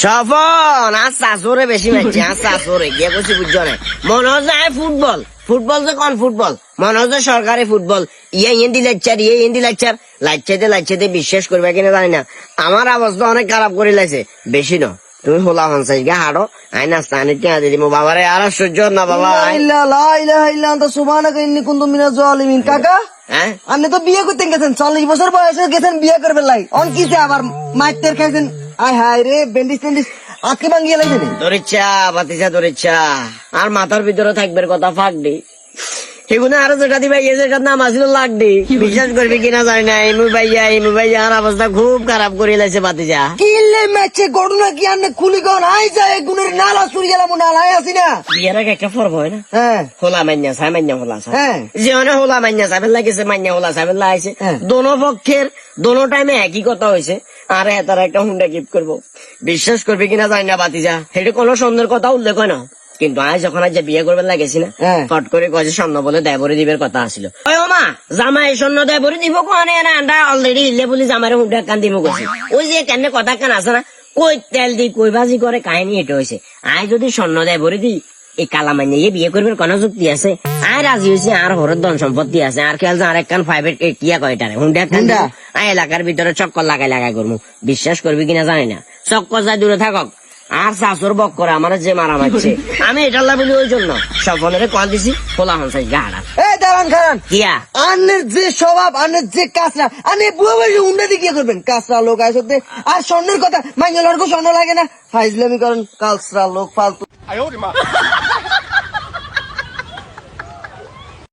সফন আর শাশুড়ে বেশি মারছে, আর শাশুড়ে গিয়ে বসে বুঝছো না, মনে হচ্ছে ফুটবল ফুটবল যে কোন ফুটবল, মনে হচ্ছে সরকারি football. Hindi lecture Hindi lecture লাইচাইতে বিশ্বাস করবে কিনা জানি না, আমার অবস্থা অনেক খারাপ করে লাগছে। বেশি ন তুমি হোলা হনসাই গা হাড়ো, আই নাস্তা আনি টিয়া দিদি মো বাবারে, আর সহ্য না বাবা। কাকা আপনি তো বিয়ে করতে গেছেন, 40 বছর বয়সে গেছেন বিয়ে করবে লাই, অন কিসে আবার মাইতের খাইছেন? আয় হায় রে, বেন্ডিস টেন্ডিস আজকে ভাঙ্গিয়ে লাগছে। ধরিচ্ছা বাতিচা ধরিচ্ছা, আর মাথার ভিতরে থাকবে কথা ফাঁকডি, সেগুলো আরো যেটা দিবা যেটার নাম আসলে লাগডি। বিশ্বাস করবি কিনা জানি না, এমু ভাইয়া আর অবস্থা খুব খারাপ করে লাগছে বাতিজা। কিলে ম্যাচে ঘটনা কি আপনি খুলি কোন আই যায় গুণের নালা চুরি গেলাম, নালায় আসি না বিয়ের আগে একটা পর্ব হয় না, হ্যাঁ হোলা মান্যা সাই মান্যা হোলা সাই, হ্যাঁ যেখানে হোলা মান্যা সাবেল লাগেছে মান্যা হোলা সাবেল লাগছে, দোনো পক্ষের দোনো টাইমে একই কথা হয়েছে। আর তারা একটা হুন্ডা গিফট করবো, বিশ্বাস করবি কিনা জানি না বাতিজা, সেটা কোনো সুন্দর কথা উল্লেখ হয় না। কিন্তু আজ যখন আজ বিয়ে করবে লাগেছি না, ফট করে কয়ে স্বর্ণ বলে দেবরি দিবের কথা আসছিল। ওই মা জামাই স্বর্ণ দেবরি দিব কোনে না, আন্ডা অলরেডি ইলে বলি জামারে হুন্ডা কান দিব গেছি। ওই যে কেন কথা কান আছে না, কই তেল দি কই ভাজি করে কাহিনী এটা হয়েছে। আয় যদি স্বর্ণ দেবরি দি এই কালা মাইনে বিয়ে করবেন কোন যুক্তি আছে? আয় রাজি হয়েছে, আর হরের ধন সম্পত্তি আছে, আর খেয়াল আর একখান প্রাইভেট কিয়া কয়টারে হুন্ডা কান আয় এলাকার ভিতরে চক্কর লাগাই করবো। বিশ্বাস করবি কিনা জানি না, চক্কর যায় দূরে থাকক, আর শাশুর বক করে আমার যে মারা মারছে। আমি এটা বলি ওই জন্য স্বপনের কল দিছি, খোলা হনসাই গাড়া। এই দাঁড়ান খারান কিয়া আনের যে স্বভাব, আনের যে কাঁচরা, আনে বুয়া বয়সে উন্নতি কি করবেন? কাঁচরা লোক আসতে আর স্বর্ণের কথা মাইঙ্গেল স্বর্ণ লাগে না, ফাইজলামি করেন কাঁচরা লোক ফালতু।